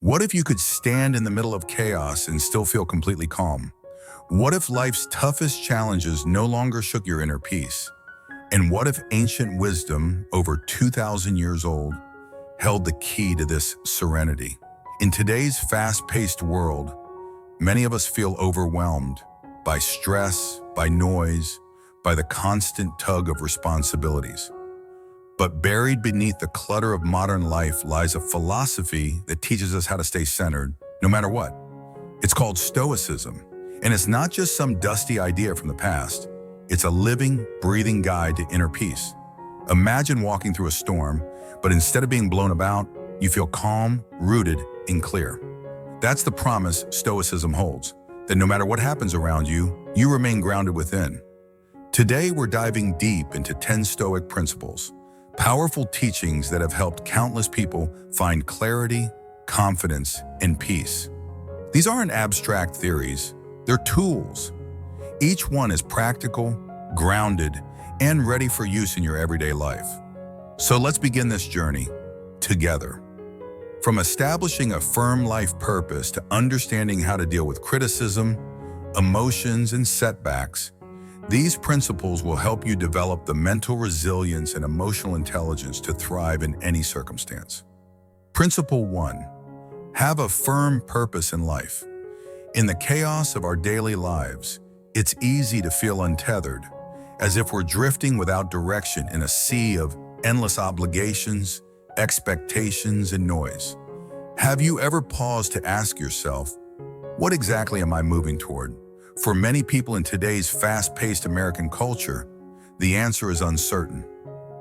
What if you could stand in the middle of chaos and still feel completely calm? What if life's toughest challenges no longer shook your inner peace? And what if ancient wisdom, over 2,000 years old, held the key to this serenity? In today's fast-paced world, many of us feel overwhelmed by stress, by noise, by the constant tug of responsibilities. But buried beneath the clutter of modern life lies a philosophy that teaches us how to stay centered, no matter what. It's called Stoicism, and it's not just some dusty idea from the past. It's a living, breathing guide to inner peace. Imagine walking through a storm, but instead of being blown about, you feel calm, rooted, and clear. That's the promise Stoicism holds, that no matter what happens around you, you remain grounded within. Today, we're diving deep into 10 Stoic principles, powerful teachings that have helped countless people find clarity, confidence, and peace. These aren't abstract theories, they're tools. Each one is practical, grounded, and ready for use in your everyday life. So let's begin this journey together. From establishing a firm life purpose to understanding how to deal with criticism, emotions, and setbacks, these principles will help you develop the mental resilience and emotional intelligence to thrive in any circumstance. Principle 1. Have a firm purpose in life. In the chaos of our daily lives, it's easy to feel untethered, as if we're drifting without direction in a sea of endless obligations, expectations, and noise. Have you ever paused to ask yourself, what exactly am I moving toward? For many people in today's fast-paced American culture, the answer is uncertain.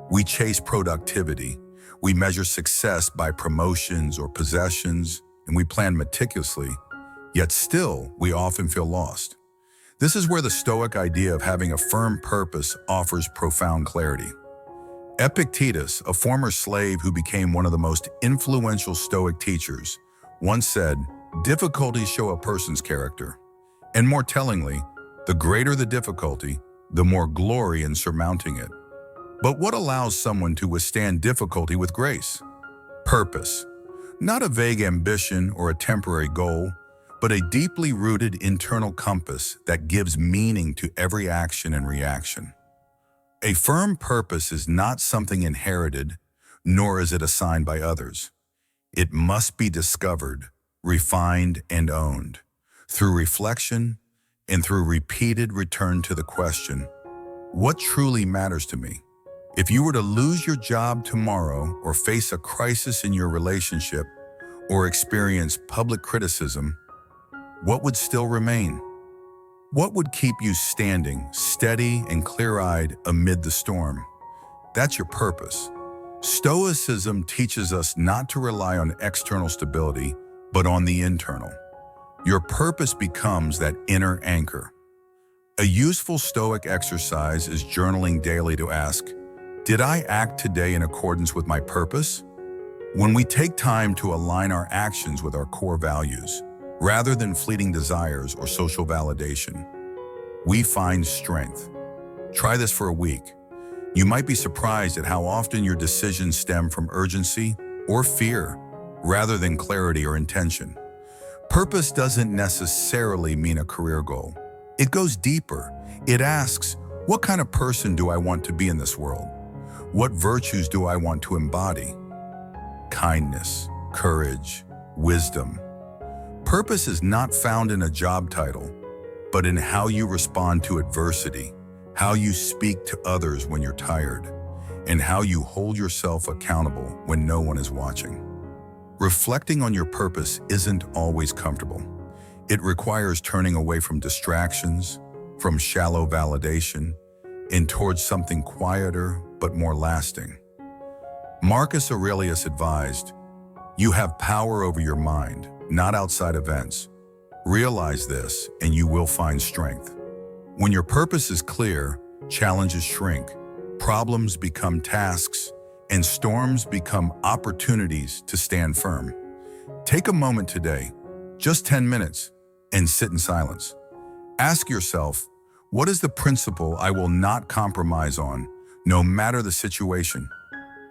We chase productivity, we measure success by promotions or possessions, and we plan meticulously, yet still we often feel lost. This is where the Stoic idea of having a firm purpose offers profound clarity. Epictetus, a former slave who became one of the most influential Stoic teachers, once said, "Difficulties show a person's character." And more tellingly, the greater the difficulty, the more glory in surmounting it. But what allows someone to withstand difficulty with grace? Purpose. Not a vague ambition or a temporary goal, but a deeply rooted internal compass that gives meaning to every action and reaction. A firm purpose is not something inherited, nor is it assigned by others. It must be discovered, refined, and owned through reflection and through repeated return to the question, what truly matters to me? If you were to lose your job tomorrow or face a crisis in your relationship or experience public criticism, what would still remain? What would keep you standing, steady and clear-eyed amid the storm? That's your purpose. Stoicism teaches us not to rely on external stability, but on the internal. Your purpose becomes that inner anchor. A useful Stoic exercise is journaling daily to ask, did I act today in accordance with my purpose? When we take time to align our actions with our core values, rather than fleeting desires or social validation, we find strength. Try this for a week. You might be surprised at how often your decisions stem from urgency or fear, rather than clarity or intention. Purpose doesn't necessarily mean a career goal. It goes deeper. It asks, what kind of person do I want to be in this world? What virtues do I want to embody? Kindness, courage, wisdom. Purpose is not found in a job title, but in how you respond to adversity, how you speak to others when you're tired, and how you hold yourself accountable when no one is watching. Reflecting on your purpose isn't always comfortable. It requires turning away from distractions, from shallow validation, and towards something quieter but more lasting. Marcus Aurelius advised, "You have power over your mind, not outside events. Realize this, and you will find strength." When your purpose is clear, challenges shrink, problems become tasks, and storms become opportunities to stand firm. Take a moment today, just 10 minutes, and sit in silence. Ask yourself, what is the principle I will not compromise on, no matter the situation?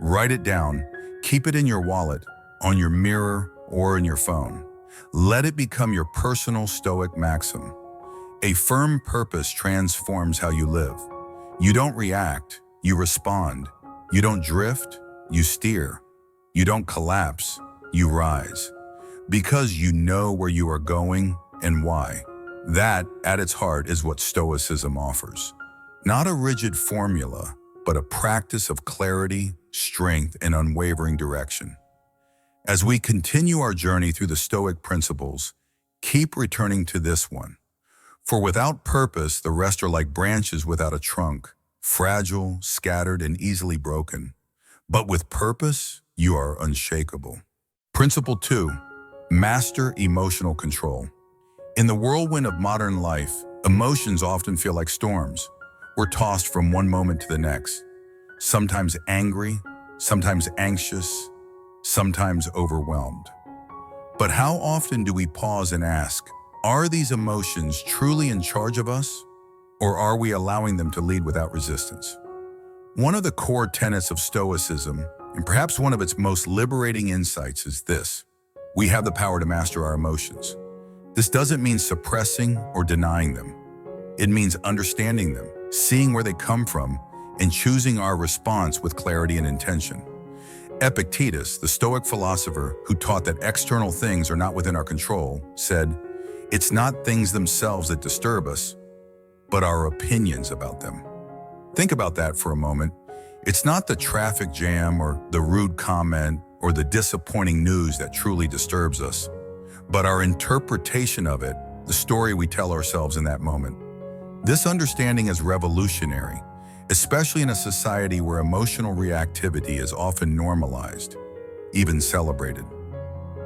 Write it down, keep it in your wallet, on your mirror, or in your phone. Let it become your personal Stoic maxim. A firm purpose transforms how you live. You don't react, you respond. You don't drift, you steer. You don't collapse, you rise. Because you know where you are going and why. That, at its heart, is what Stoicism offers. Not a rigid formula, but a practice of clarity, strength, and unwavering direction. As we continue our journey through the Stoic principles, keep returning to this one. For without purpose, the rest are like branches without a trunk, fragile, scattered, and easily broken. But with purpose, you are unshakable. Principle 2. Master emotional control. In the whirlwind of modern life, emotions often feel like storms. We're tossed from one moment to the next, sometimes angry, sometimes anxious, sometimes overwhelmed. But how often do we pause and ask, are these emotions truly in charge of us, or are we allowing them to lead without resistance? One of the core tenets of Stoicism, and perhaps one of its most liberating insights, is this: we have the power to master our emotions. This doesn't mean suppressing or denying them. It means understanding them, seeing where they come from, and choosing our response with clarity and intention. Epictetus, the Stoic philosopher who taught that external things are not within our control, said, "It's not things themselves that disturb us, but our opinions about them." Think about that for a moment. It's not the traffic jam or the rude comment or the disappointing news that truly disturbs us, but our interpretation of it, the story we tell ourselves in that moment. This understanding is revolutionary, especially in a society where emotional reactivity is often normalized, even celebrated.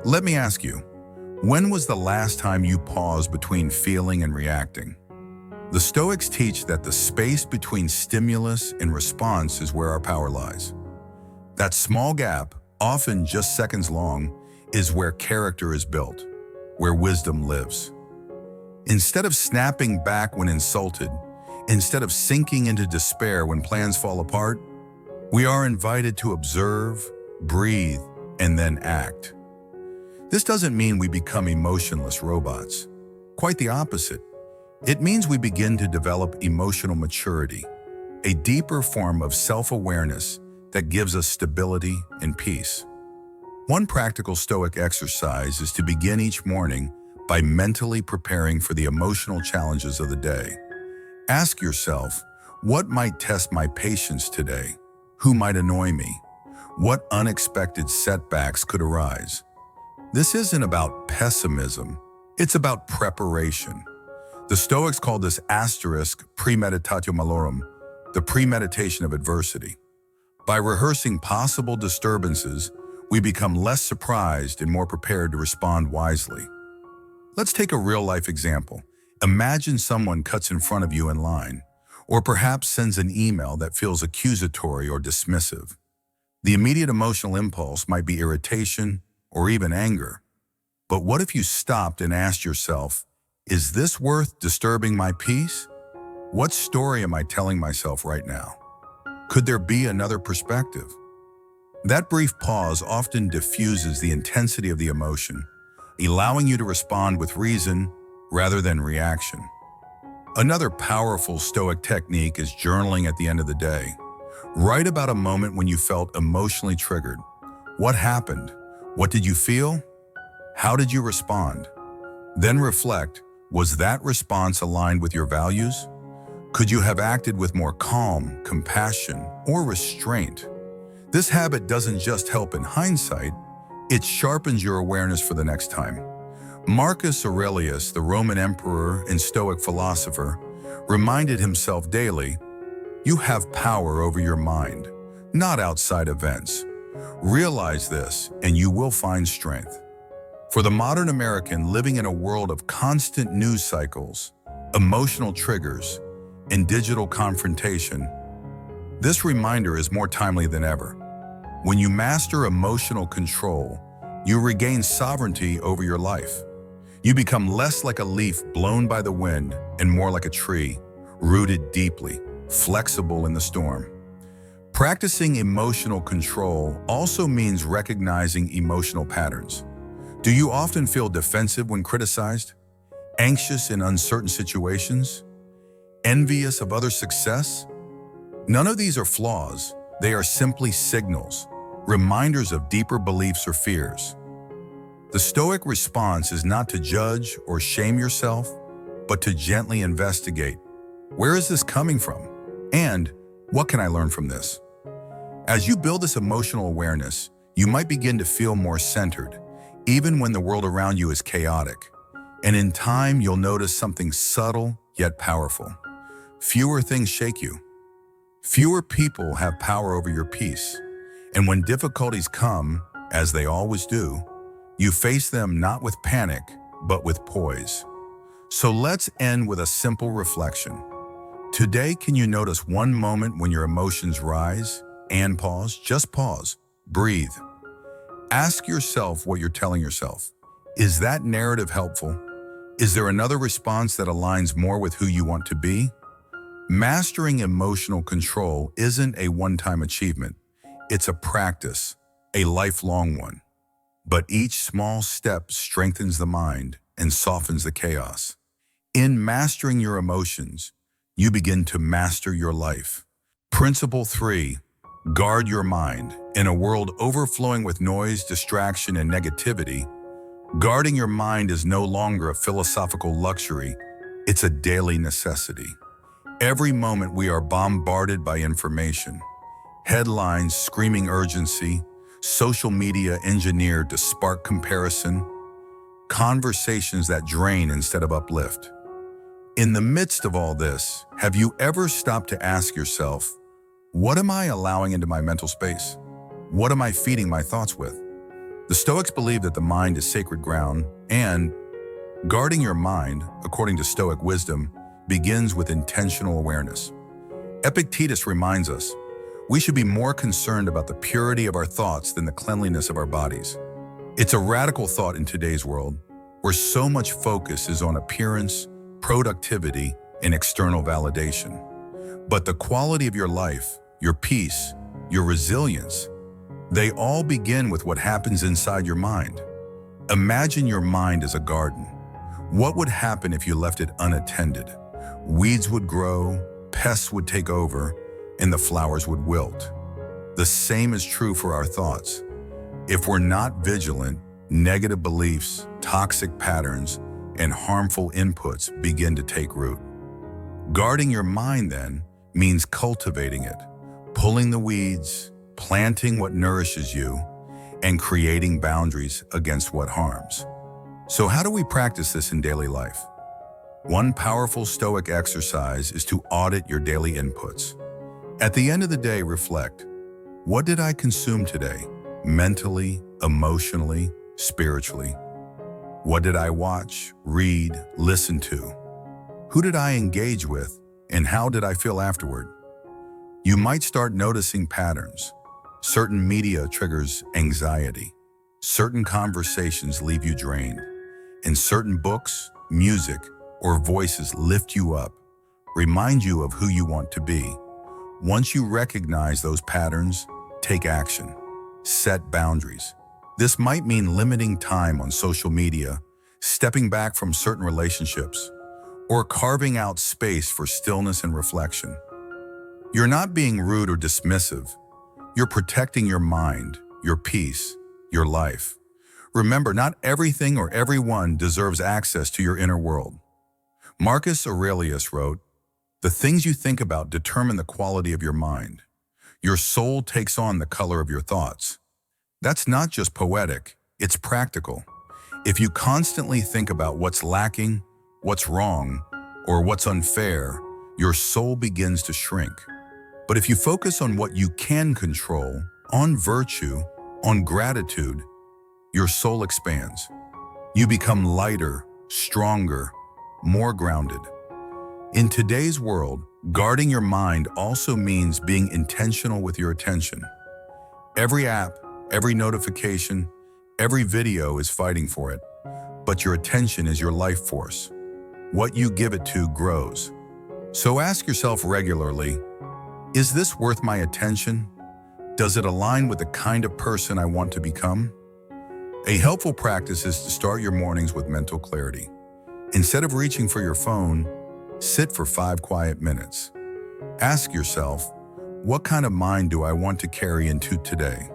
Let me ask you, when was the last time you paused between feeling and reacting? The Stoics teach that the space between stimulus and response is where our power lies. That small gap, often just seconds long, is where character is built, where wisdom lives. Instead of snapping back when insulted, instead of sinking into despair when plans fall apart, we are invited to observe, breathe, and then act. This doesn't mean we become emotionless robots. Quite the opposite. It means we begin to develop emotional maturity, a deeper form of self-awareness that gives us stability and peace. One practical Stoic exercise is to begin each morning by mentally preparing for the emotional challenges of the day. Ask yourself, what might test my patience today? Who might annoy me? What unexpected setbacks could arise? This isn't about pessimism, it's about preparation. The Stoics call this asterisk premeditatio malorum, the premeditation of adversity. By rehearsing possible disturbances, we become less surprised and more prepared to respond wisely. Let's take a real-life example. Imagine someone cuts in front of you in line, or perhaps sends an email that feels accusatory or dismissive. The immediate emotional impulse might be irritation or even anger. But what if you stopped and asked yourself, is this worth disturbing my peace? What story am I telling myself right now? Could there be another perspective? That brief pause often diffuses the intensity of the emotion, allowing you to respond with reason rather than reaction. Another powerful Stoic technique is journaling at the end of the day. Write about a moment when you felt emotionally triggered. What happened? What did you feel? How did you respond? Then reflect, was that response aligned with your values? Could you have acted with more calm, compassion, or restraint? This habit doesn't just help in hindsight, it sharpens your awareness for the next time. Marcus Aurelius, the Roman emperor and Stoic philosopher, reminded himself daily, you have power over your mind, not outside events. Realize this, and you will find strength. For the modern American living in a world of constant news cycles, emotional triggers, and digital confrontation, this reminder is more timely than ever. When you master emotional control, you regain sovereignty over your life. You become less like a leaf blown by the wind and more like a tree, rooted deeply, flexible in the storm. Practicing emotional control also means recognizing emotional patterns. Do you often feel defensive when criticized, anxious in uncertain situations, envious of others' success? None of these are flaws. They are simply signals, reminders of deeper beliefs or fears. The Stoic response is not to judge or shame yourself, but to gently investigate. Where is this coming from? And what can I learn from this? As you build this emotional awareness, you might begin to feel more centered, even when the world around you is chaotic. And in time, you'll notice something subtle yet powerful. Fewer things shake you. Fewer people have power over your peace. And when difficulties come, as they always do, you face them not with panic, but with poise. So let's end with a simple reflection. Today, can you notice one moment when your emotions rise and pause? Just pause. Breathe. Ask yourself what you're telling yourself. Is that narrative helpful? Is there another response that aligns more with who you want to be? Mastering emotional control isn't a one-time achievement. It's a practice, a lifelong one. But each small step strengthens the mind and softens the chaos. In mastering your emotions, you begin to master your life. Principle 3, guard your mind. In a world overflowing with noise, distraction, and negativity, guarding your mind is no longer a philosophical luxury, it's a daily necessity. Every moment we are bombarded by information, headlines screaming urgency, social media engineered to spark comparison, conversations that drain instead of uplift. In the midst of all this, have you ever stopped to ask yourself, what am I allowing into my mental space? What am I feeding my thoughts with? The Stoics believe that the mind is sacred ground, and guarding your mind, according to Stoic wisdom, begins with intentional awareness. Epictetus reminds us, we should be more concerned about the purity of our thoughts than the cleanliness of our bodies. It's a radical thought in today's world, where so much focus is on appearance, productivity, and external validation. But the quality of your life, your peace, your resilience, they all begin with what happens inside your mind. Imagine your mind as a garden. What would happen if you left it unattended? Weeds would grow, pests would take over, and the flowers would wilt. The same is true for our thoughts. If we're not vigilant, negative beliefs, toxic patterns, and harmful inputs begin to take root. Guarding your mind, then, means cultivating it, pulling the weeds, planting what nourishes you, and creating boundaries against what harms. So how do we practice this in daily life? One powerful Stoic exercise is to audit your daily inputs. At the end of the day, reflect. What did I consume today? Mentally, emotionally, spiritually? What did I watch, read, listen to? Who did I engage with, and how did I feel afterward? You might start noticing patterns. Certain media triggers anxiety. Certain conversations leave you drained. And certain books, music, or voices lift you up, remind you of who you want to be. Once you recognize those patterns, take action. Set boundaries. This might mean limiting time on social media, stepping back from certain relationships, or carving out space for stillness and reflection. You're not being rude or dismissive. You're protecting your mind, your peace, your life. Remember, not everything or everyone deserves access to your inner world. Marcus Aurelius wrote, "The things you think about determine the quality of your mind. Your soul takes on the color of your thoughts." That's not just poetic, it's practical. If you constantly think about what's lacking, what's wrong, or what's unfair, your soul begins to shrink. But if you focus on what you can control, on virtue, on gratitude, your soul expands. You become lighter, stronger, more grounded. In today's world, guarding your mind also means being intentional with your attention. Every app, every notification, every video is fighting for it, but your attention is your life force. What you give it to grows. So ask yourself regularly, is this worth my attention? Does it align with the kind of person I want to become? A helpful practice is to start your mornings with mental clarity. Instead of reaching for your phone, sit for 5 quiet minutes. Ask yourself, what kind of mind do I want to carry into today?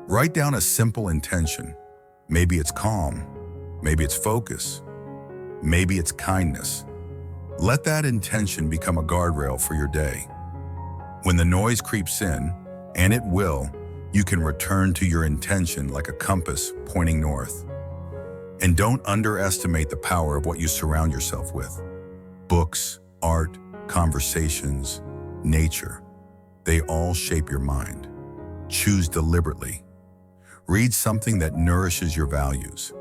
Write down a simple intention. Maybe it's calm, maybe it's focus, maybe it's kindness. Let that intention become a guardrail for your day. When the noise creeps in, and it will, you can return to your intention like a compass pointing north. And don't underestimate the power of what you surround yourself with. Books, art, conversations, nature, they all shape your mind. Choose deliberately. Read something that nourishes your values.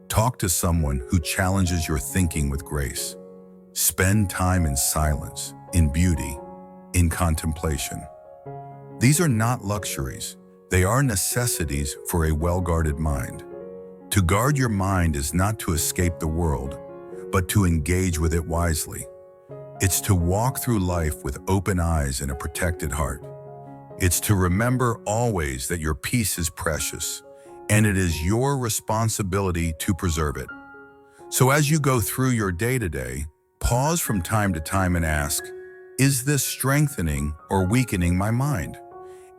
Talk to someone who challenges your thinking with grace. Spend time in silence, in beauty, in contemplation. These are not luxuries. They are necessities for a well-guarded mind. To guard your mind is not to escape the world, but to engage with it wisely. It's to walk through life with open eyes and a protected heart. It's to remember always that your peace is precious, and it is your responsibility to preserve it. So as you go through your day-to-day, pause from time to time and ask, is this strengthening or weakening my mind?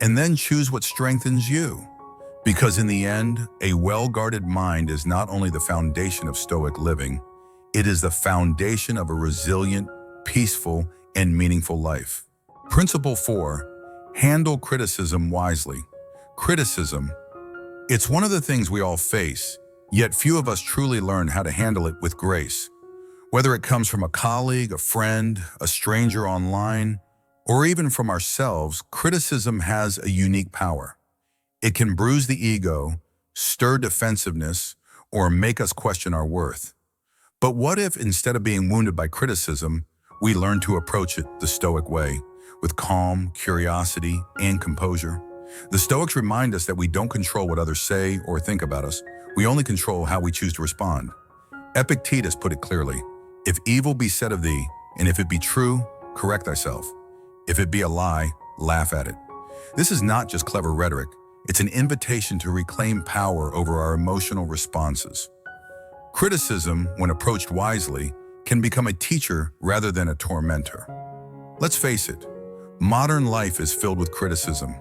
And then choose what strengthens you. Because in the end, a well-guarded mind is not only the foundation of Stoic living, it is the foundation of a resilient, peaceful, and meaningful life. Principle 4, handle criticism wisely. Criticism, it's one of the things we all face, yet few of us truly learn how to handle it with grace. Whether it comes from a colleague, a friend, a stranger online, or even from ourselves, criticism has a unique power. It can bruise the ego, stir defensiveness, or make us question our worth. But what if, instead of being wounded by criticism, we learn to approach it the Stoic way, with calm, curiosity, and composure? The Stoics remind us that we don't control what others say or think about us. We only control how we choose to respond. Epictetus put it clearly, if evil be said of thee, and if it be true, correct thyself. If it be a lie, laugh at it. This is not just clever rhetoric. It's an invitation to reclaim power over our emotional responses. Criticism, when approached wisely, can become a teacher rather than a tormentor. Let's face it, modern life is filled with criticism.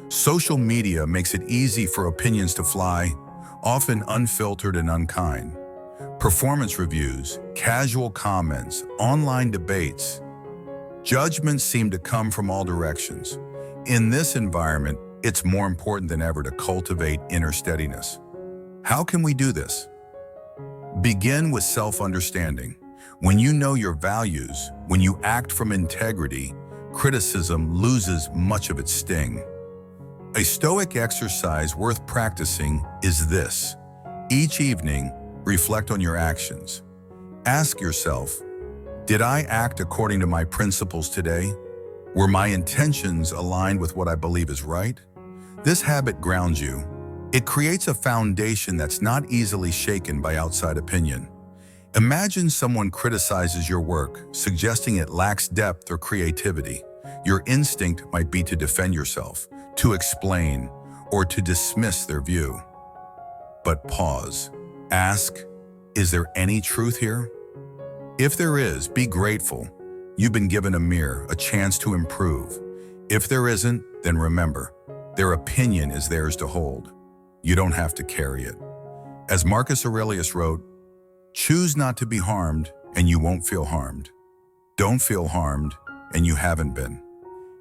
Social media makes it easy for opinions to fly, often unfiltered and unkind. Performance reviews, casual comments, online debates, judgments seem to come from all directions. In this environment, it's more important than ever to cultivate inner steadiness. How can we do this? Begin with self-understanding. When you know your values, when you act from integrity, criticism loses much of its sting. A Stoic exercise worth practicing is this. Each evening, reflect on your actions. Ask yourself, did I act according to my principles today? Were my intentions aligned with what I believe is right? This habit grounds you. It creates a foundation that's not easily shaken by outside opinion. Imagine someone criticizes your work, suggesting it lacks depth or creativity. Your instinct might be to defend yourself, to explain, or to dismiss their view. But pause. Ask, is there any truth here? If there is, be grateful. You've been given a mirror, a chance to improve. If there isn't, then remember, their opinion is theirs to hold. You don't have to carry it. As Marcus Aurelius wrote, choose not to be harmed and you won't feel harmed. Don't feel harmed and you haven't been.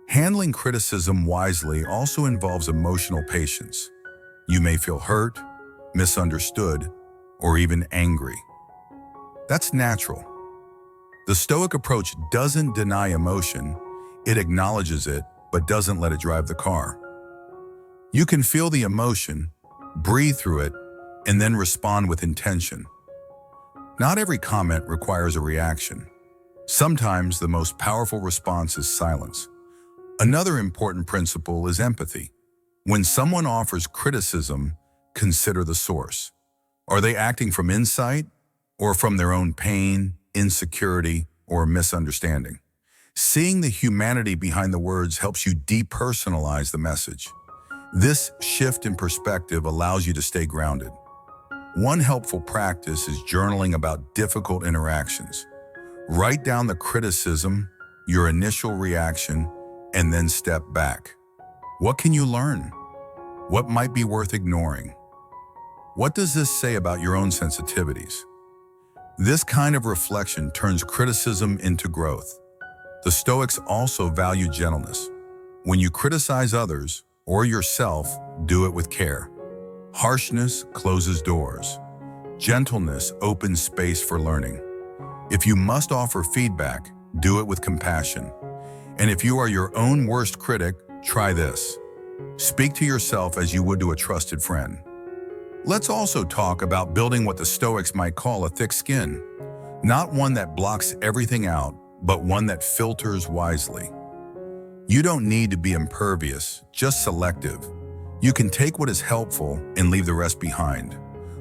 Handling criticism wisely also involves emotional patience. You may feel hurt, misunderstood, or even angry. That's natural. The Stoic approach doesn't deny emotion, it acknowledges it, but doesn't let it drive the car. You can feel the emotion, breathe through it, and then respond with intention. Not every comment requires a reaction. Sometimes the most powerful response is silence. Another important principle is empathy. When someone offers criticism, consider the source. Are they acting from insight or from their own pain, insecurity, or misunderstanding? Seeing the humanity behind the words helps you depersonalize the message. This shift in perspective allows you to stay grounded. One helpful practice is journaling about difficult interactions. Write down the criticism, your initial reaction, and then step back. What can you learn? What might be worth ignoring? What does this say about your own sensitivities? This kind of reflection turns criticism into growth. The Stoics also value gentleness. When you criticize others or yourself, do it with care. Harshness closes doors. Gentleness opens space for learning. If you must offer feedback, do it with compassion. And if you are your own worst critic, try this. Speak to yourself as you would to a trusted friend. Let's also talk about building what the Stoics might call a thick skin. Not one that blocks everything out, but one that filters wisely. You don't need to be impervious, just selective. You can take what is helpful and leave the rest behind.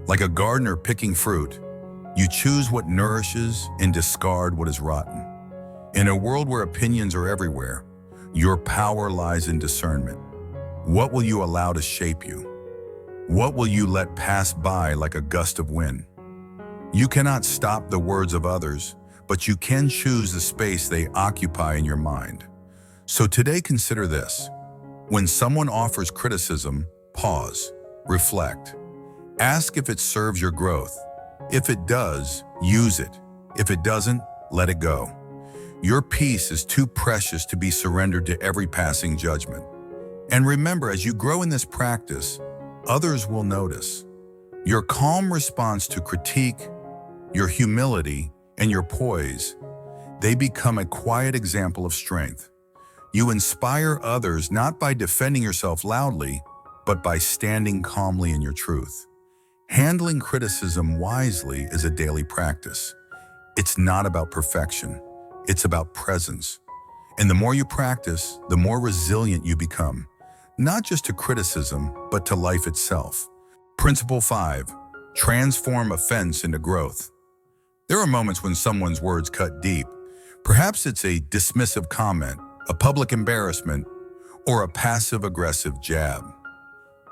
Like a gardener picking fruit, you choose what nourishes and discard what is rotten. In a world where opinions are everywhere, your power lies in discernment. What will you allow to shape you? What will you let pass by like a gust of wind? You cannot stop the words of others, but you can choose the space they occupy in your mind. So today consider this. When someone offers criticism, pause, reflect. Ask if it serves your growth. If it does, use it. If it doesn't, let it go. Your peace is too precious to be surrendered to every passing judgment. And remember, as you grow in this practice, others will notice. Your calm response to critique, your humility, and your poise, they become a quiet example of strength. You inspire others not by defending yourself loudly, but by standing calmly in your truth. Handling criticism wisely is a daily practice. It's not about perfection, it's about presence. And the more you practice, the more resilient you become, not just to criticism, but to life itself. Principle 5, transform offense into growth. There are moments when someone's words cut deep. Perhaps it's a dismissive comment, a public embarrassment, or a passive-aggressive jab.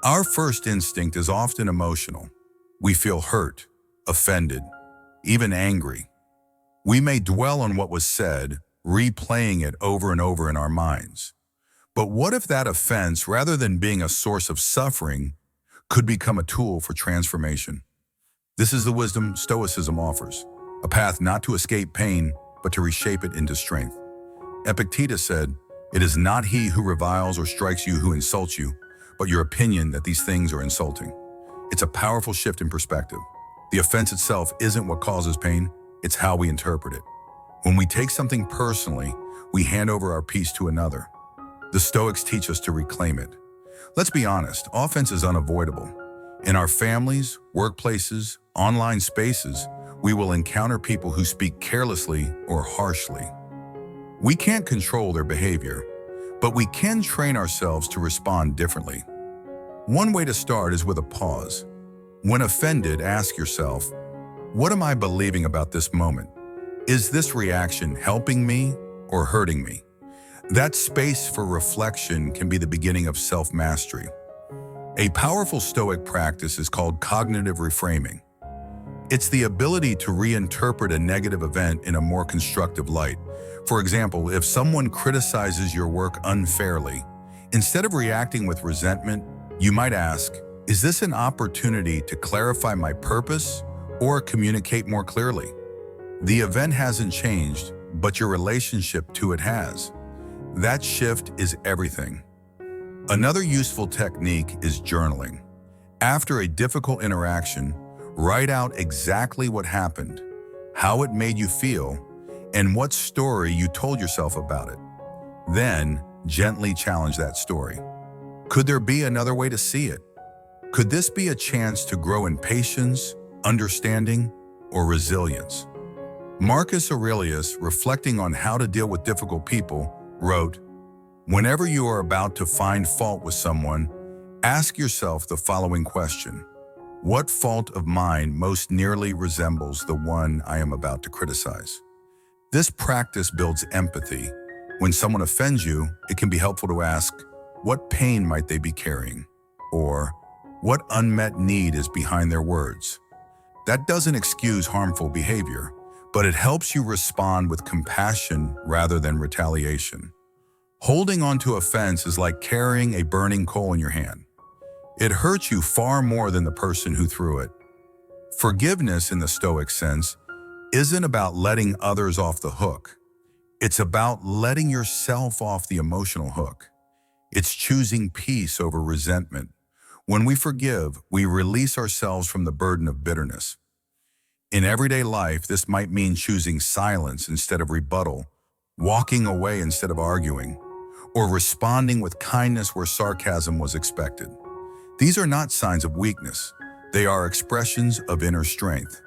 Our first instinct is often emotional. We feel hurt, offended, even angry. We may dwell on what was said, replaying it over and over in our minds. But what if that offense, rather than being a source of suffering, could become a tool for transformation? This is the wisdom Stoicism offers, a path not to escape pain, but to reshape it into strength. Epictetus said, "It is not he who reviles or strikes you who insults you, but your opinion that these things are insulting." It's a powerful shift in perspective. The offense itself isn't what causes pain, it's how we interpret it. When we take something personally, we hand over our peace to another. The Stoics teach us to reclaim it. Let's be honest, offense is unavoidable. In our families, workplaces, online spaces, we will encounter people who speak carelessly or harshly. We can't control their behavior, but we can train ourselves to respond differently. One way to start is with a pause. When offended, ask yourself, what am I believing about this moment? Is this reaction helping me or hurting me? That space for reflection can be the beginning of self-mastery. A powerful Stoic practice is called cognitive reframing. It's the ability to reinterpret a negative event in a more constructive light. For example, if someone criticizes your work unfairly, instead of reacting with resentment, you might ask, is this an opportunity to clarify my purpose or communicate more clearly? The event hasn't changed, but your relationship to it has. That shift is everything. Another useful technique is journaling. After a difficult interaction, write out exactly what happened, how it made you feel, and what story you told yourself about it. Then, gently challenge that story. Could there be another way to see it? Could this be a chance to grow in patience, understanding, or resilience? Marcus Aurelius, reflecting on how to deal with difficult people, wrote, "Whenever you are about to find fault with someone, ask yourself the following question. What fault of mine most nearly resembles the one I am about to criticize?" This practice builds empathy. When someone offends you, it can be helpful to ask, what pain might they be carrying? Or, what unmet need is behind their words? That doesn't excuse harmful behavior, but it helps you respond with compassion rather than retaliation. Holding onto offense is like carrying a burning coal in your hand. It hurts you far more than the person who threw it. Forgiveness, in the Stoic sense, isn't about letting others off the hook. It's about letting yourself off the emotional hook. It's choosing peace over resentment. When we forgive, we release ourselves from the burden of bitterness. In everyday life, this might mean choosing silence instead of rebuttal, walking away instead of arguing, or responding with kindness where sarcasm was expected. These are not signs of weakness. They are expressions of inner strength.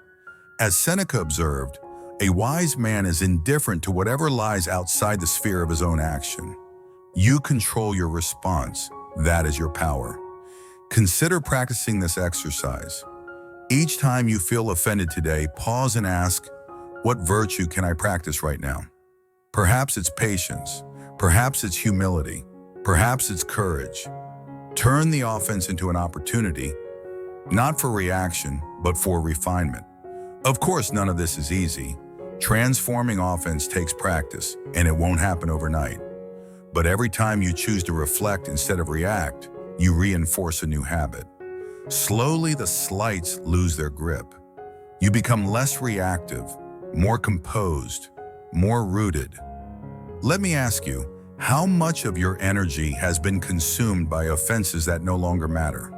As Seneca observed, a wise man is indifferent to whatever lies outside the sphere of his own action. You control your response. That is your power. Consider practicing this exercise. Each time you feel offended today, pause and ask, what virtue can I practice right now? Perhaps it's patience. Perhaps it's humility. Perhaps it's courage. Turn the offense into an opportunity, not for reaction, but for refinement. Of course, none of this is easy. Transforming offense takes practice, and it won't happen overnight. But every time you choose to reflect instead of react, you reinforce a new habit. Slowly, the slights lose their grip. You become less reactive, more composed, more rooted. Let me ask you, how much of your energy has been consumed by offenses that no longer matter?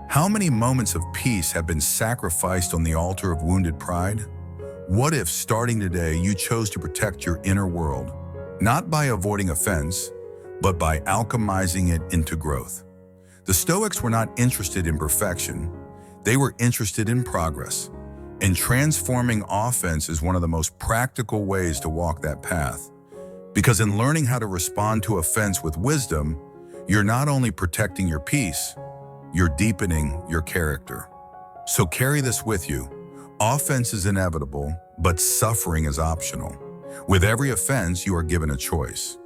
How many moments of peace have been sacrificed on the altar of wounded pride? What if, starting today, you chose to protect your inner world, not by avoiding offense, but by alchemizing it into growth? The Stoics were not interested in perfection. They were interested in progress. And transforming offense is one of the most practical ways to walk that path. Because in learning how to respond to offense with wisdom, you're not only protecting your peace, you're deepening your character. So carry this with you. Offense is inevitable, but suffering is optional. With every offense, you are given a choice.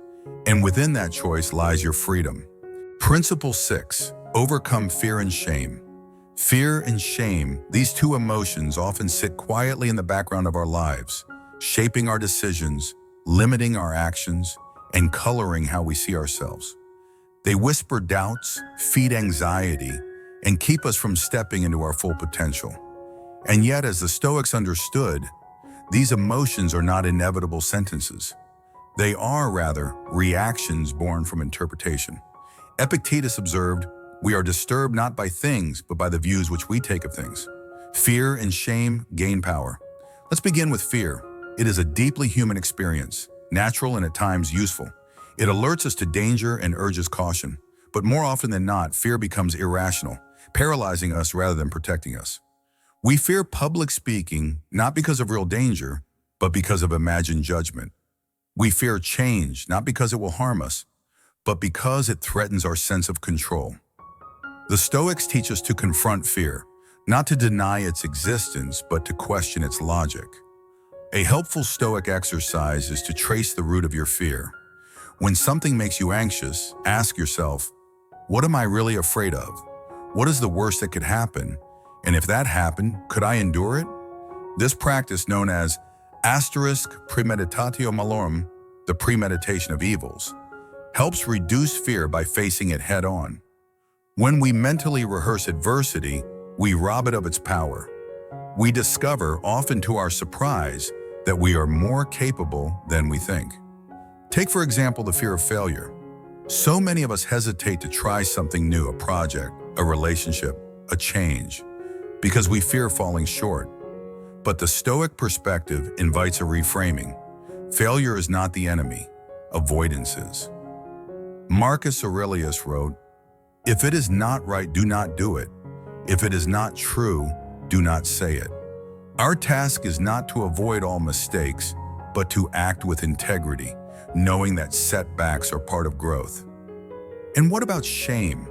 And within that choice lies your freedom. Principle 6, overcome fear and shame. Fear and shame, these two emotions often sit quietly in the background of our lives, shaping our decisions, limiting our actions, and coloring how we see ourselves. They whisper doubts, feed anxiety, and keep us from stepping into our full potential. And yet, as the Stoics understood, these emotions are not inevitable sentences. They are, rather, reactions born from interpretation. Epictetus observed, "We are disturbed not by things, but by the views which we take of things." Fear and shame gain power. Let's begin with fear. It is a deeply human experience, natural and at times useful. It alerts us to danger and urges caution. But more often than not, fear becomes irrational, paralyzing us rather than protecting us. We fear public speaking, not because of real danger, but because of imagined judgment. We fear change, not because it will harm us, but because it threatens our sense of control. The Stoics teach us to confront fear, not to deny its existence, but to question its logic. A helpful Stoic exercise is to trace the root of your fear. When something makes you anxious, ask yourself, what am I really afraid of? What is the worst that could happen? And if that happened, could I endure it? This practice, known as premeditatio malorum, the premeditation of evils, helps reduce fear by facing it head-on. When we mentally rehearse adversity, we rob it of its power. We discover, often to our surprise, that we are more capable than we think. Take, for example, the fear of failure. So many of us hesitate to try something new, a project, a relationship, a change, because we fear falling short. But the Stoic perspective invites a reframing. Failure is not the enemy, avoidance is. Marcus Aurelius wrote, "If it is not right, do not do it. If it is not true, do not say it." Our task is not to avoid all mistakes, but to act with integrity, knowing that setbacks are part of growth. And what about shame?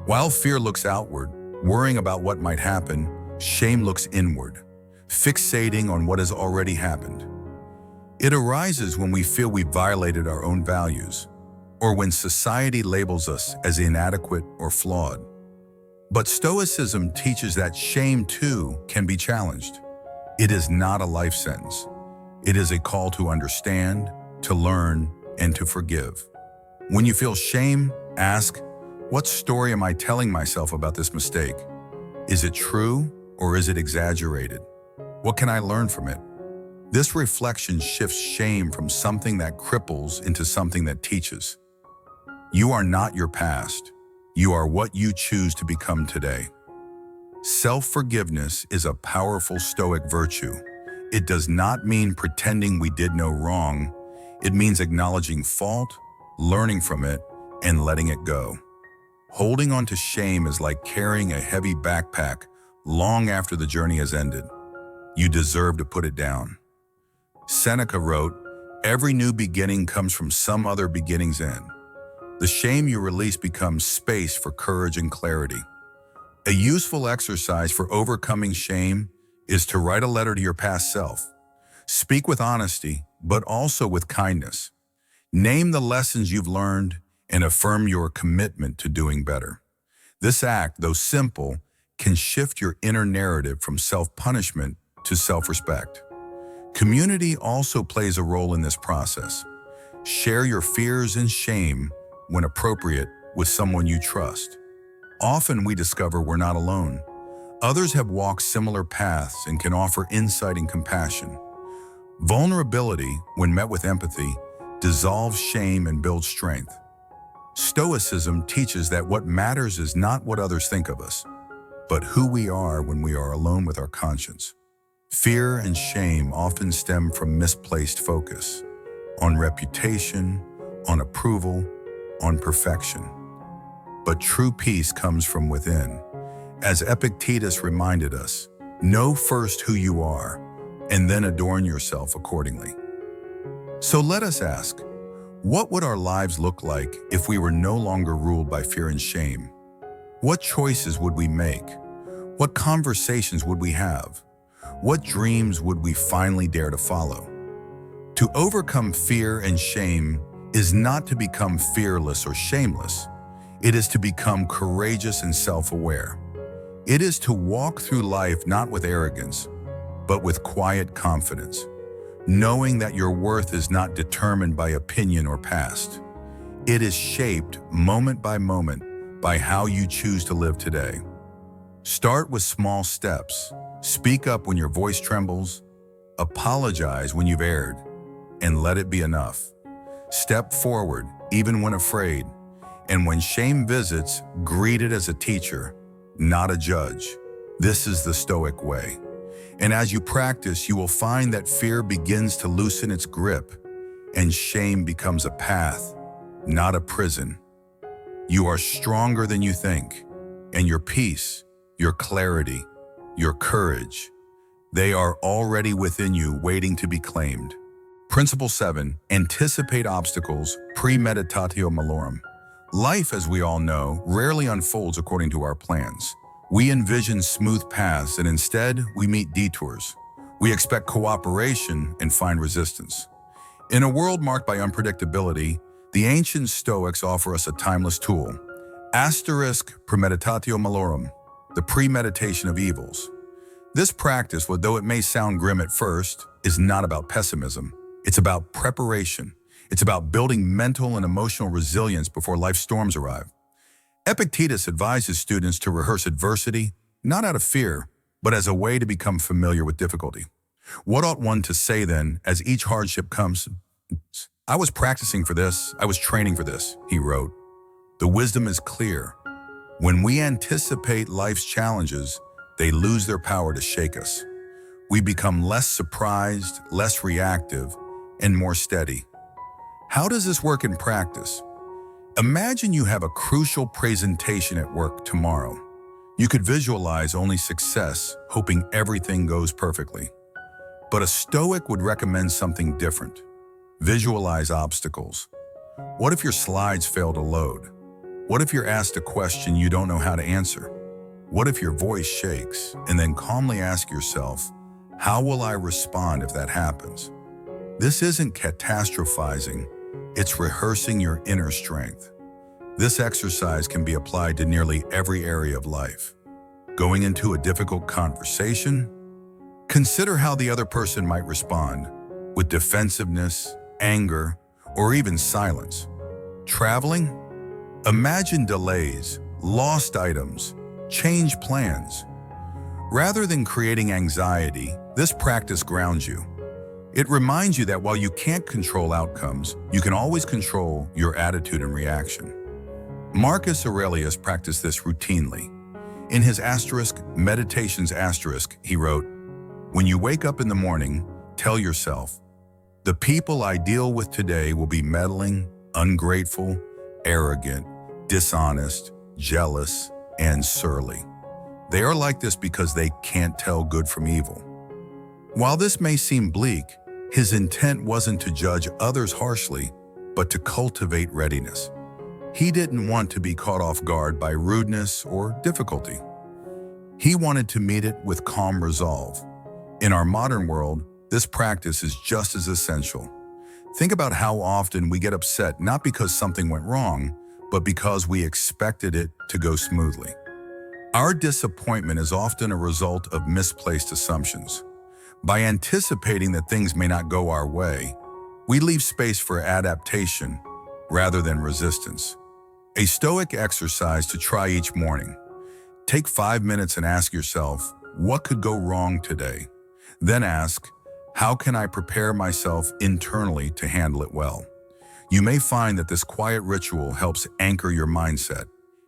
While fear looks outward, worrying about what might happen, shame looks inward, fixating on what has already happened. It arises when we feel we violated our own values, or when society labels us as inadequate or flawed. But Stoicism teaches that shame too can be challenged. It is not a life sentence. It is a call to understand, to learn, and to forgive. When you feel shame, ask, what story am I telling myself about this mistake? Is it true or is it exaggerated? What can I learn from it? This reflection shifts shame from something that cripples into something that teaches. You are not your past. You are what you choose to become today. Self-forgiveness is a powerful Stoic virtue. It does not mean pretending we did no wrong. It means acknowledging fault, learning from it, and letting it go. Holding on to shame is like carrying a heavy backpack long after the journey has ended. You deserve to put it down. Seneca wrote, "Every new beginning comes from some other beginning's end." The shame you release becomes space for courage and clarity. A useful exercise for overcoming shame is to write a letter to your past self. Speak with honesty, but also with kindness. Name the lessons you've learned and affirm your commitment to doing better. This act, though simple, can shift your inner narrative from self-punishment to self-respect. Community also plays a role in this process. Share your fears and shame, when appropriate, with someone you trust. Often we discover we're not alone. Others have walked similar paths and can offer insight and compassion. Vulnerability, when met with empathy, dissolves shame and builds strength. Stoicism teaches that what matters is not what others think of us, but who we are when we are alone with our conscience. Fear and shame often stem from misplaced focus on reputation, on approval, on perfection. But true peace comes from within. As Epictetus reminded us, know first who you are, and then adorn yourself accordingly. So let us ask, what would our lives look like if we were no longer ruled by fear and shame? What choices would we make? What conversations would we have? What dreams would we finally dare to follow? To overcome fear and shame is not to become fearless or shameless. It is to become courageous and self-aware. It is to walk through life not with arrogance, but with quiet confidence, knowing that your worth is not determined by opinion or past. It is shaped moment by moment by how you choose to live today. Start with small steps. Speak up when your voice trembles. Apologize when you've erred, and let it be enough. Step forward, even when afraid. And when shame visits, greet it as a teacher, not a judge. This is the Stoic way. And as you practice, you will find that fear begins to loosen its grip, and shame becomes a path, not a prison. You are stronger than you think, and your peace, your clarity, your courage, they are already within you, waiting to be claimed. Principle 7, anticipate obstacles, premeditatio malorum. Life, as we all know, rarely unfolds according to our plans. We envision smooth paths, and instead, we meet detours. We expect cooperation and find resistance. In a world marked by unpredictability, the ancient Stoics offer us a timeless tool. Asterisk premeditatio malorum, the premeditation of evils. This practice, though it may sound grim at first, is not about pessimism. It's about preparation. It's about building mental and emotional resilience before life's storms arrive. Epictetus advises students to rehearse adversity, not out of fear, but as a way to become familiar with difficulty. What ought one to say then, as each hardship comes? I was practicing for this, I was training for this, he wrote. The wisdom is clear. When we anticipate life's challenges, they lose their power to shake us. We become less surprised, less reactive, and more steady. How does this work in practice? Imagine you have a crucial presentation at work tomorrow. You could visualize only success, hoping everything goes perfectly. But a Stoic would recommend something different. Visualize obstacles. What if your slides fail to load? What if you're asked a question you don't know how to answer? What if your voice shakes? And then calmly ask yourself, how will I respond if that happens? This isn't catastrophizing, it's rehearsing your inner strength. This exercise can be applied to nearly every area of life. Going into a difficult conversation? Consider how the other person might respond, with defensiveness, anger, or even silence. Traveling? Imagine delays, lost items, changed plans. Rather than creating anxiety, this practice grounds you. It reminds you that while you can't control outcomes, you can always control your attitude and reaction. Marcus Aurelius practiced this routinely. In his Meditations he wrote, "When you wake up in the morning, tell yourself, the people I deal with today will be meddling, ungrateful, arrogant, dishonest, jealous, and surly. They are like this because they can't tell good from evil." While this may seem bleak, his intent wasn't to judge others harshly, but to cultivate readiness. He didn't want to be caught off guard by rudeness or difficulty. He wanted to meet it with calm resolve. In our modern world, this practice is just as essential. Think about how often we get upset not because something went wrong, but because we expected it to go smoothly. Our disappointment is often a result of misplaced assumptions. By anticipating that things may not go our way, we leave space for adaptation rather than resistance. A Stoic exercise to try each morning. Take 5 minutes and ask yourself, what could go wrong today? Then ask, how can I prepare myself internally to handle it well? You may find that this quiet ritual helps anchor your mindset.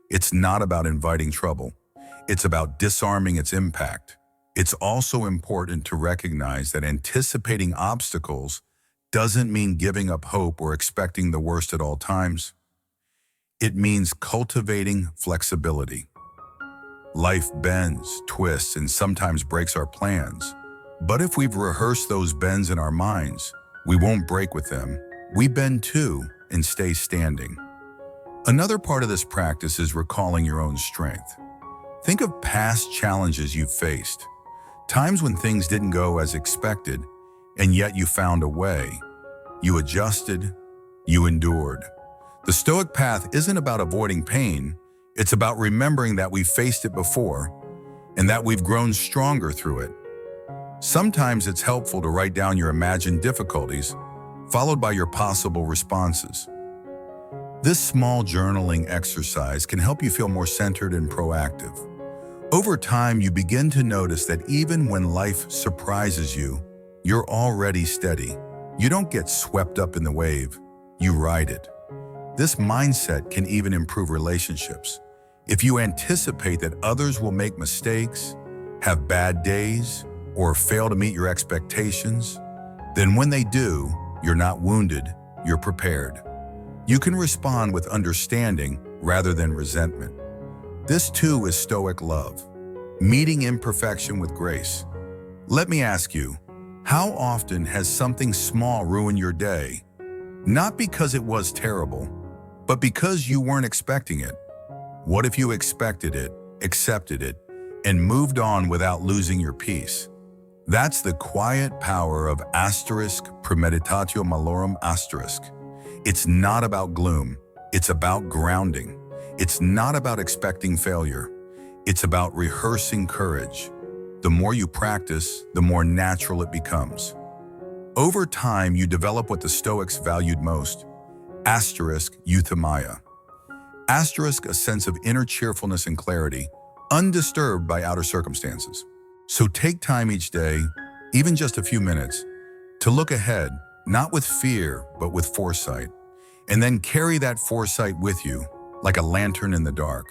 It's not about inviting trouble. It's about disarming its impact. It's also important to recognize that anticipating obstacles doesn't mean giving up hope or expecting the worst at all times. It means cultivating flexibility. Life bends, twists, and sometimes breaks our plans. But if we've rehearsed those bends in our minds, we won't break with them. We bend too and stay standing. Another part of this practice is recalling your own strength. Think of past challenges you've faced, times when things didn't go as expected, and yet you found a way. You adjusted, you endured. The Stoic path isn't about avoiding pain, it's about remembering that we've faced it before and that we've grown stronger through it. Sometimes it's helpful to write down your imagined difficulties, followed by your possible responses. This small journaling exercise can help you feel more centered and proactive. Over time, you begin to notice that even when life surprises you, you're already steady. You don't get swept up in the wave, you ride it. This mindset can even improve relationships. If you anticipate that others will make mistakes, have bad days, or fail to meet your expectations, then when they do, you're not wounded, you're prepared. You can respond with understanding rather than resentment. This too is Stoic love, meeting imperfection with grace. Let me ask you, how often has something small ruined your day? Not because it was terrible, but because you weren't expecting it. What if you expected it, accepted it, and moved on without losing your peace? That's the quiet power of premeditatio malorum *. It's not about gloom, it's about grounding. It's not about expecting failure, it's about rehearsing courage. The more you practice, the more natural it becomes. Over time, you develop what the Stoics valued most, euthymia. A sense of inner cheerfulness and clarity, undisturbed by outer circumstances. So take time each day, even just a few minutes, to look ahead, not with fear, but with foresight. And then carry that foresight with you, like a lantern in the dark.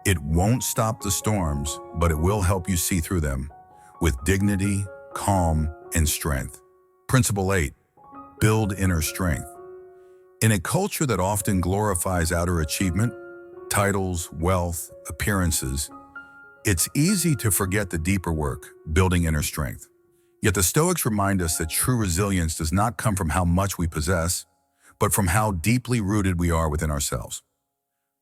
It won't stop the storms, but it will help you see through them with dignity, calm, and strength. Principle 8, build inner strength. In a culture that often glorifies outer achievement, titles, wealth, appearances, it's easy to forget the deeper work, building inner strength. Yet the Stoics remind us that true resilience does not come from how much we possess, but from how deeply rooted we are within ourselves.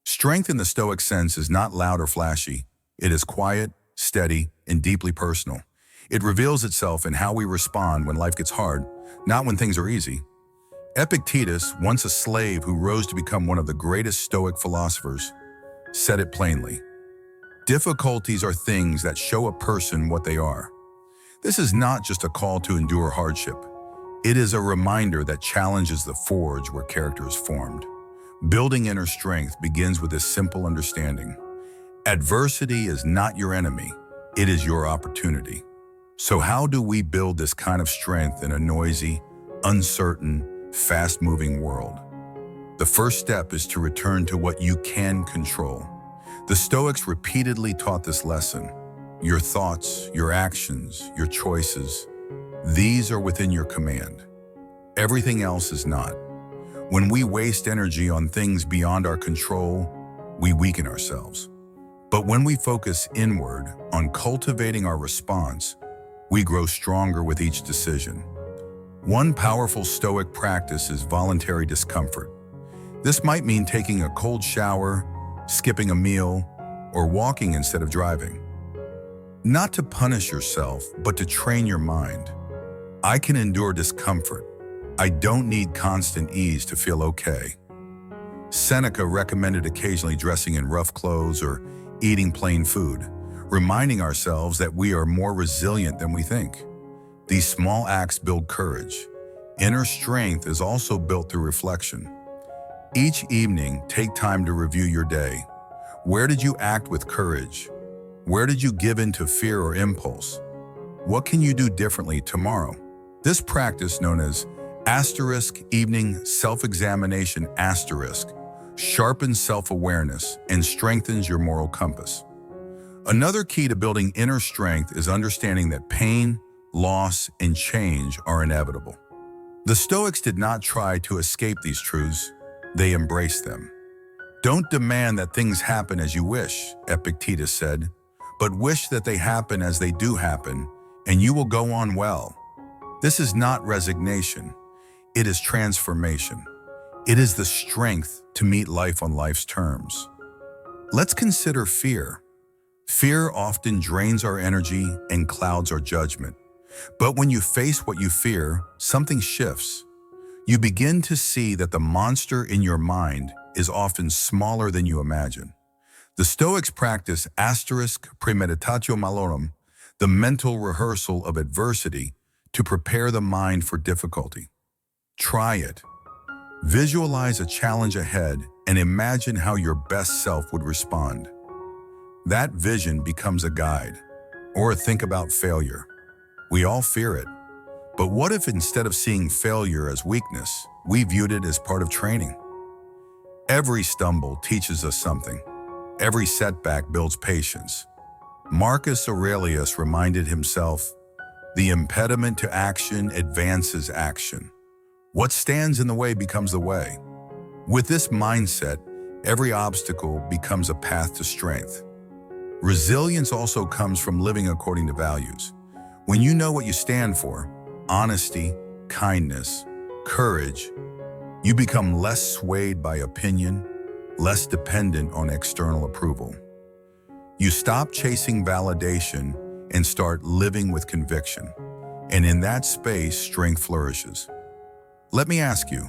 Strength in the Stoic sense is not loud or flashy. It is quiet, steady, and deeply personal. It reveals itself in how we respond when life gets hard, not when things are easy. Epictetus, once a slave who rose to become one of the greatest Stoic philosophers, said it plainly. Difficulties are things that show a person what they are. This is not just a call to endure hardship. It is a reminder that challenge is the forge where character is formed. Building inner strength begins with this simple understanding. Adversity is not your enemy, it is your opportunity. So how do we build this kind of strength in a noisy, uncertain, fast-moving world? The first step is to return to what you can control. The Stoics repeatedly taught this lesson. Your thoughts, your actions, your choices, these are within your command. Everything else is not. When we waste energy on things beyond our control, we weaken ourselves. But when we focus inward on cultivating our response, we grow stronger with each decision. One powerful Stoic practice is voluntary discomfort. This might mean taking a cold shower, skipping a meal, or walking instead of driving. Not to punish yourself, but to train your mind. I can endure discomfort. I don't need constant ease to feel okay. Seneca recommended occasionally dressing in rough clothes or eating plain food, reminding ourselves that we are more resilient than we think. These small acts build courage. Inner strength is also built through reflection. Each evening, take time to review your day. Where did you act with courage? Where did you give in to fear or impulse? What can you do differently tomorrow? This practice, known as evening self-examination sharpens self-awareness and strengthens your moral compass. Another key to building inner strength is understanding that pain, loss, and change are inevitable. The Stoics did not try to escape these truths, they embraced them. Don't demand that things happen as you wish, Epictetus said, but wish that they happen as they do happen, and you will go on well. This is not resignation, it is transformation. It is the strength to meet life on life's terms. Let's consider fear. Fear often drains our energy and clouds our judgment. But when you face what you fear, something shifts. You begin to see that the monster in your mind is often smaller than you imagine. The Stoics practice premeditatio malorum, the mental rehearsal of adversity, to prepare the mind for difficulty. Try it. Visualize a challenge ahead and imagine how your best self would respond. That vision becomes a guide. Or think about failure. We all fear it. But what if instead of seeing failure as weakness, we viewed it as part of training? Every stumble teaches us something. Every setback builds patience. Marcus Aurelius reminded himself, "The impediment to action advances action. What stands in the way becomes the way." With this mindset, every obstacle becomes a path to strength. Resilience also comes from living according to values. When you know what you stand for, honesty, kindness, courage, you become less swayed by opinion, less dependent on external approval. You stop chasing validation and start living with conviction. And in that space, strength flourishes. Let me ask you,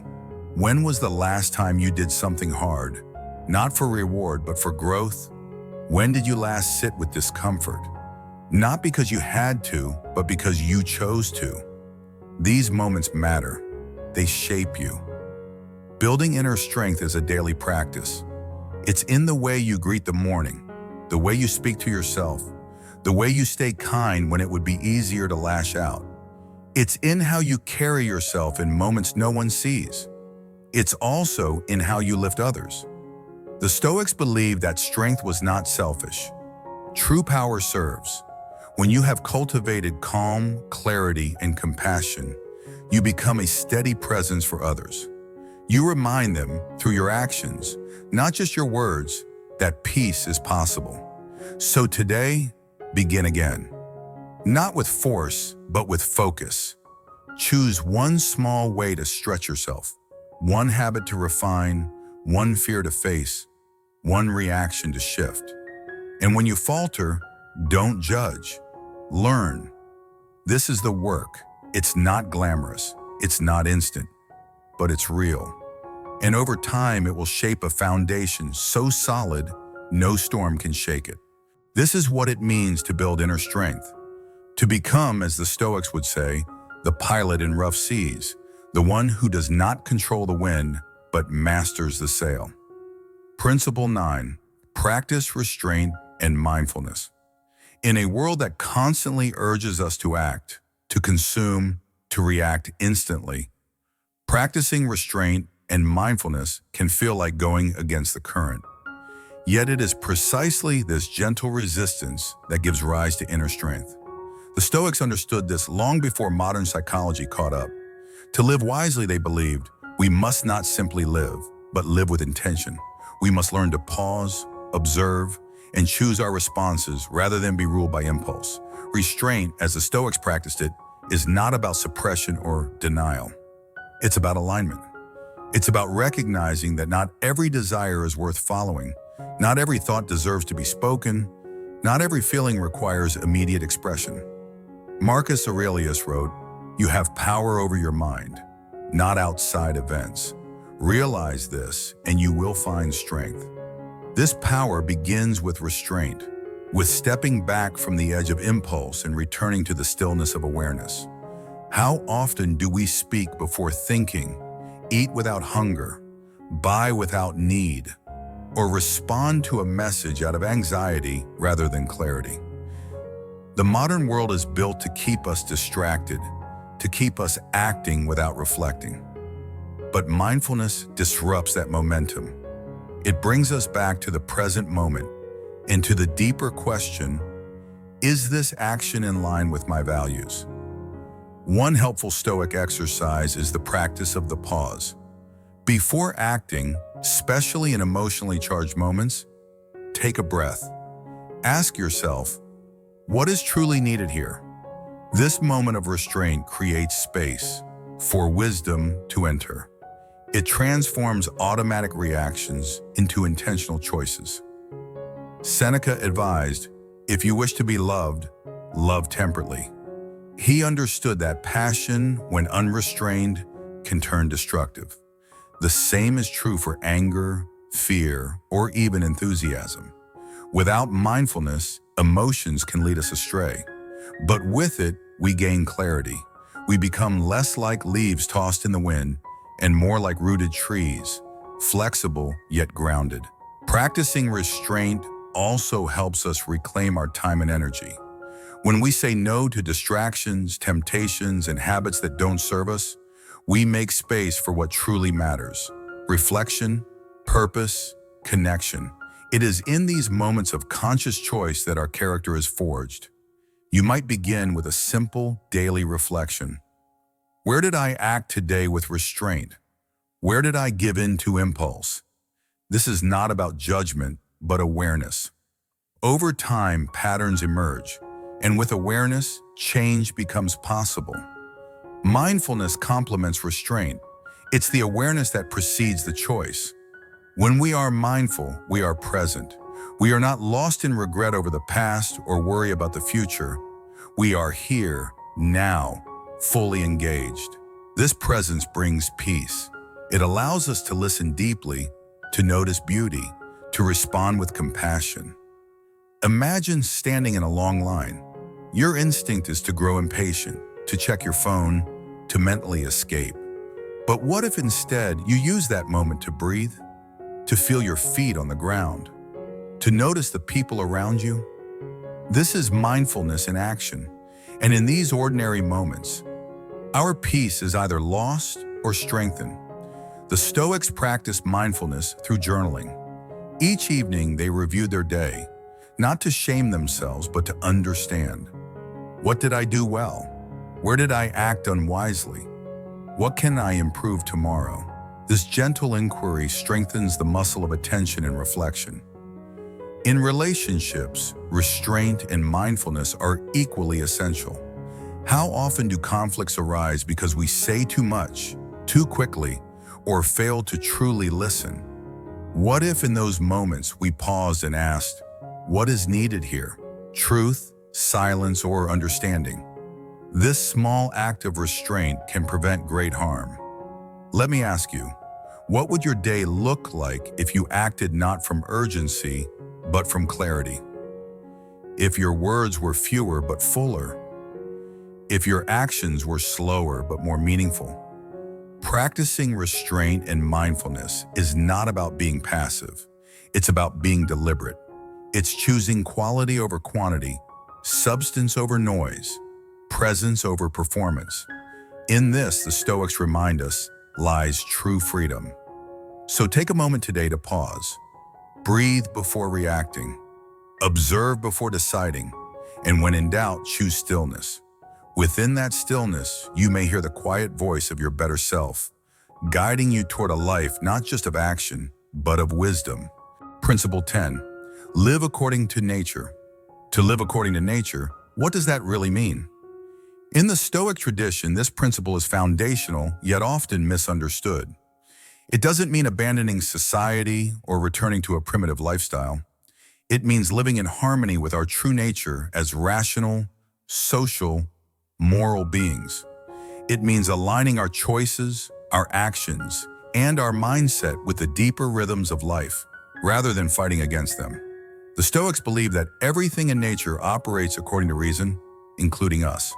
when was the last time you did something hard, not for reward, but for growth? When did you last sit with discomfort? Not because you had to, but because you chose to. These moments matter. They shape you. Building inner strength is a daily practice. It's in the way you greet the morning, the way you speak to yourself, the way you stay kind when it would be easier to lash out. It's in how you carry yourself in moments no one sees. It's also in how you lift others. The Stoics believed that strength was not selfish. True power serves. When you have cultivated calm, clarity, and compassion, you become a steady presence for others. You remind them through your actions, not just your words, that peace is possible. So today, begin again. Not with force, but with focus. Choose one small way to stretch yourself, one habit to refine, one fear to face, one reaction to shift. And when you falter, don't judge. Learn. This is the work. It's not glamorous. It's not instant. but it's real. And over time, it will shape a foundation so solid, no storm can shake it. This is what it means to build inner strength. To become, as the Stoics would say, the pilot in rough seas, the one who does not control the wind, but masters the sail. Principle 9. Practice restraint and mindfulness. In a world that constantly urges us to act, to consume, to react instantly, practicing restraint and mindfulness can feel like going against the current. Yet it is precisely this gentle resistance that gives rise to inner strength. The Stoics understood this long before modern psychology caught up. To live wisely, they believed, we must not simply live, but live with intention. We must learn to pause, observe, and choose our responses rather than be ruled by impulse. Restraint, as the Stoics practiced it, is not about suppression or denial. It's about alignment. It's about recognizing that not every desire is worth following. Not every thought deserves to be spoken. Not every feeling requires immediate expression. Marcus Aurelius wrote, "You have power over your mind, not outside events. Realize this, and you will find strength." This power begins with restraint, with stepping back from the edge of impulse and returning to the stillness of awareness. How often do we speak before thinking, eat without hunger, buy without need, or respond to a message out of anxiety rather than clarity? The modern world is built to keep us distracted, to keep us acting without reflecting. But mindfulness disrupts that momentum. It brings us back to the present moment and to the deeper question, is this action in line with my values? One helpful Stoic exercise is the practice of the pause. Before acting, especially in emotionally charged moments, take a breath. Ask yourself, what is truly needed here? This moment of restraint creates space for wisdom to enter. It transforms automatic reactions into intentional choices. Seneca advised, if you wish to be loved, love temperately. He understood that passion, when unrestrained, can turn destructive. The same is true for anger, fear, or even enthusiasm. Without mindfulness, emotions can lead us astray. But with it, we gain clarity. We become less like leaves tossed in the wind and more like rooted trees, flexible yet grounded. Practicing restraint also helps us reclaim our time and energy. When we say no to distractions, temptations, and habits that don't serve us, we make space for what truly matters: reflection, purpose, connection. It is in these moments of conscious choice that our character is forged. You might begin with a simple daily reflection. Where did I act today with restraint? Where did I give in to impulse? This is not about judgment, but awareness. Over time, patterns emerge, and with awareness, change becomes possible. Mindfulness complements restraint. It's the awareness that precedes the choice. When we are mindful, we are present. We are not lost in regret over the past or worry about the future. We are here, now, fully engaged. This presence brings peace. It allows us to listen deeply, to notice beauty, to respond with compassion. Imagine standing in a long line. Your instinct is to grow impatient, to check your phone, to mentally escape. But what if instead you use that moment to breathe, to feel your feet on the ground, to notice the people around you? This is mindfulness in action. And in these ordinary moments, our peace is either lost or strengthened. The Stoics practiced mindfulness through journaling. Each evening, they reviewed their day, not to shame themselves, but to understand. What did I do well? Where did I act unwisely? What can I improve tomorrow? This gentle inquiry strengthens the muscle of attention and reflection. In relationships, restraint and mindfulness are equally essential. How often do conflicts arise because we say too much, too quickly, or fail to truly listen? What if in those moments we paused and asked, what is needed here? Truth, silence, or understanding? This small act of restraint can prevent great harm. Let me ask you, what would your day look like if you acted not from urgency, but from clarity? If your words were fewer but fuller? If your actions were slower but more meaningful? Practicing restraint and mindfulness is not about being passive. It's about being deliberate. It's choosing quality over quantity, substance over noise, presence over performance. In this, the Stoics remind us, lies true freedom. So take a moment today to pause. Breathe before reacting. Observe before deciding. And when in doubt, choose stillness. Within that stillness, you may hear the quiet voice of your better self, guiding you toward a life not just of action, but of wisdom. Principle 10. Live according to nature. To live according to nature, what does that really mean? In the Stoic tradition, this principle is foundational, yet often misunderstood. It doesn't mean abandoning society or returning to a primitive lifestyle. It means living in harmony with our true nature as rational, social, moral beings. It means aligning our choices, our actions, and our mindset with the deeper rhythms of life, rather than fighting against them. The Stoics believe that everything in nature operates according to reason, including us.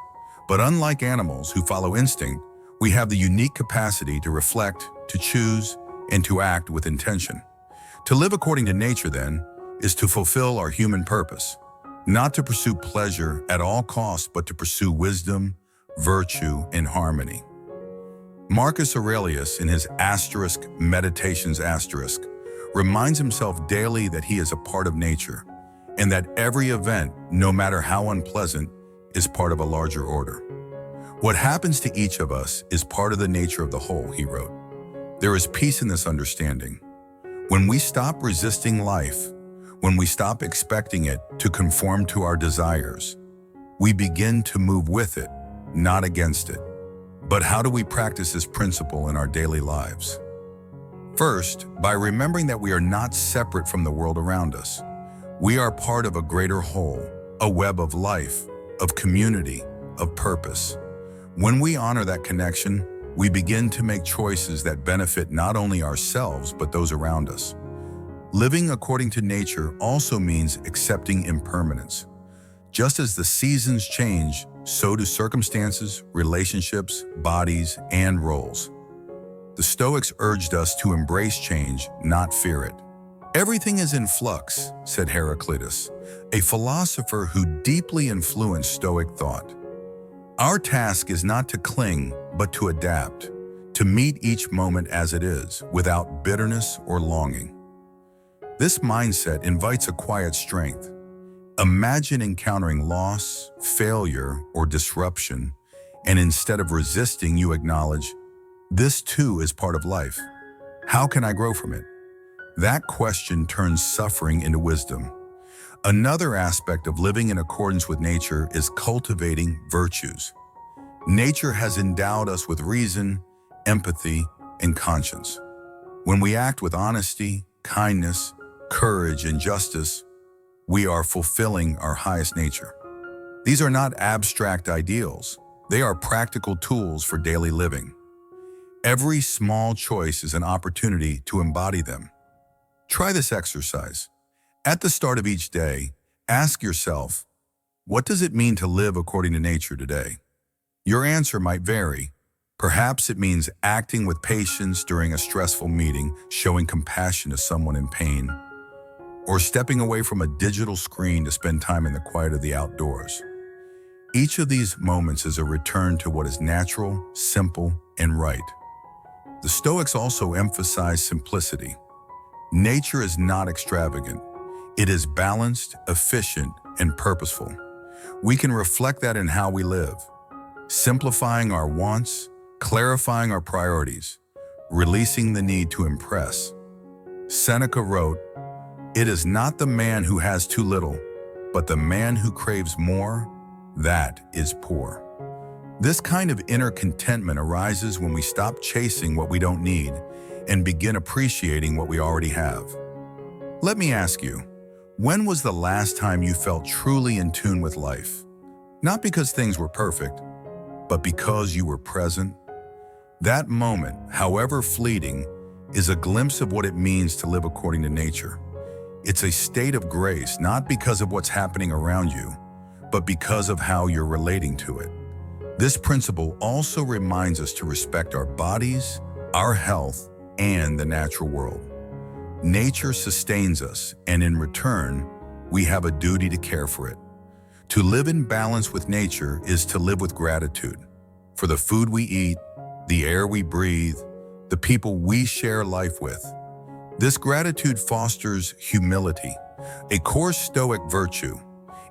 But unlike animals who follow instinct, we have the unique capacity to reflect, to choose, and to act with intention. To live according to nature, then, is to fulfill our human purpose, not to pursue pleasure at all costs, but to pursue wisdom, virtue, and harmony. Marcus Aurelius, in his Meditations reminds himself daily that he is a part of nature, and that every event, no matter how unpleasant, is part of a larger order. What happens to each of us is part of the nature of the whole, he wrote. There is peace in this understanding. When we stop resisting life, when we stop expecting it to conform to our desires, we begin to move with it, not against it. But how do we practice this principle in our daily lives? First, by remembering that we are not separate from the world around us. We are part of a greater whole, a web of life, of community, of purpose. When we honor that connection, we begin to make choices that benefit not only ourselves, but those around us. Living according to nature also means accepting impermanence. Just as the seasons change, so do circumstances, relationships, bodies, and roles. The Stoics urged us to embrace change, not fear it. Everything is in flux, said Epictetus, a philosopher who deeply influenced Stoic thought. Our task is not to cling, but to adapt, to meet each moment as it is, without bitterness or longing. This mindset invites a quiet strength. Imagine encountering loss, failure, or disruption, and instead of resisting, you acknowledge, this too is part of life. How can I grow from it? That question turns suffering into wisdom. Another aspect of living in accordance with nature is cultivating virtues. Nature has endowed us with reason, empathy, and conscience. When we act with honesty, kindness, courage, and justice, we are fulfilling our highest nature. These are not abstract ideals. They are practical tools for daily living. Every small choice is an opportunity to embody them. Try this exercise. At the start of each day, ask yourself, what does it mean to live according to nature today? Your answer might vary. Perhaps it means acting with patience during a stressful meeting, showing compassion to someone in pain, or stepping away from a digital screen to spend time in the quiet of the outdoors. Each of these moments is a return to what is natural, simple, and right. The Stoics also emphasize simplicity. Nature is not extravagant. It is balanced, efficient, and purposeful. We can reflect that in how we live, simplifying our wants, clarifying our priorities, releasing the need to impress. Seneca wrote, "It is not the man who has too little, but the man who craves more, that is poor." This kind of inner contentment arises when we stop chasing what we don't need and begin appreciating what we already have. Let me ask you, when was the last time you felt truly in tune with life? Not because things were perfect, but because you were present. That moment, however fleeting, is a glimpse of what it means to live according to nature. It's a state of grace, not because of what's happening around you, but because of how you're relating to it. This principle also reminds us to respect our bodies, our health, and the natural world. Nature sustains us, and in return, we have a duty to care for it. To live in balance with nature is to live with gratitude for the food we eat, the air we breathe, the people we share life with. This gratitude fosters humility, a core Stoic virtue.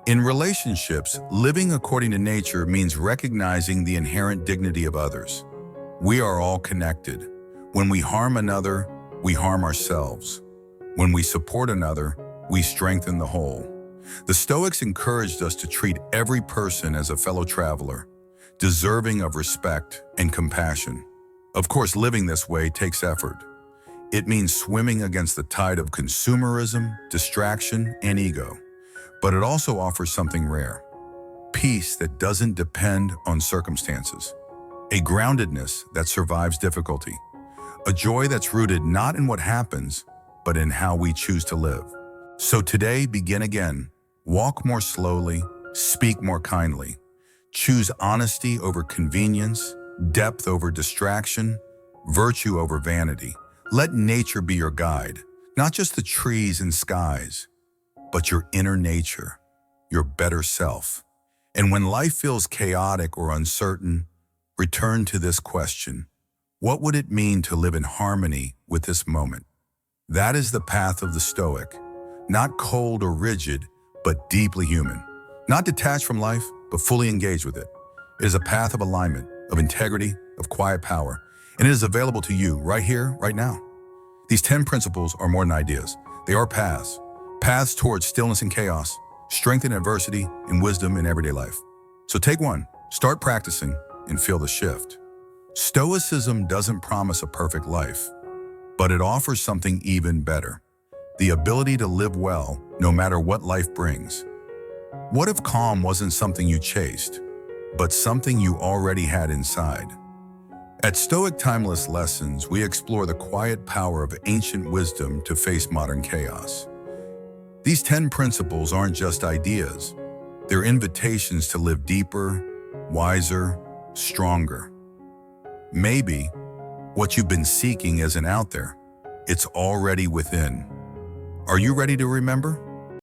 In relationships, living according to nature means recognizing the inherent dignity of others. We are all connected. When we harm another, we harm ourselves. When we support another, we strengthen the whole. The Stoics encouraged us to treat every person as a fellow traveler, deserving of respect and compassion. Of course, living this way takes effort. It means swimming against the tide of consumerism, distraction, and ego. But it also offers something rare: peace that doesn't depend on circumstances, a groundedness that survives difficulty, a joy that's rooted not in what happens, but in how we choose to live. So today, begin again. Walk more slowly, speak more kindly. Choose honesty over convenience, depth over distraction, virtue over vanity. Let nature be your guide, not just the trees and skies, but your inner nature, your better self. And when life feels chaotic or uncertain, return to this question: what would it mean to live in harmony with this moment? That is the path of the Stoic, not cold or rigid, but deeply human. Not detached from life, but fully engaged with it. It is a path of alignment, of integrity, of quiet power, and it is available to you right here, right now. These 10 principles are more than ideas. They are paths towards stillness and chaos, strength in adversity, and wisdom in everyday life. So take one, start practicing, and feel the shift. Stoicism doesn't promise a perfect life, but it offers something even better: the ability to live well no matter what life brings. What if calm wasn't something you chased, but something you already had inside? At Stoic Timeless Lessons, we explore the quiet power of ancient wisdom to face modern chaos. These 10 principles aren't just ideas. They're invitations to live deeper, wiser, stronger. Maybe what you've been seeking isn't out there. It's already within. Are you ready to remember?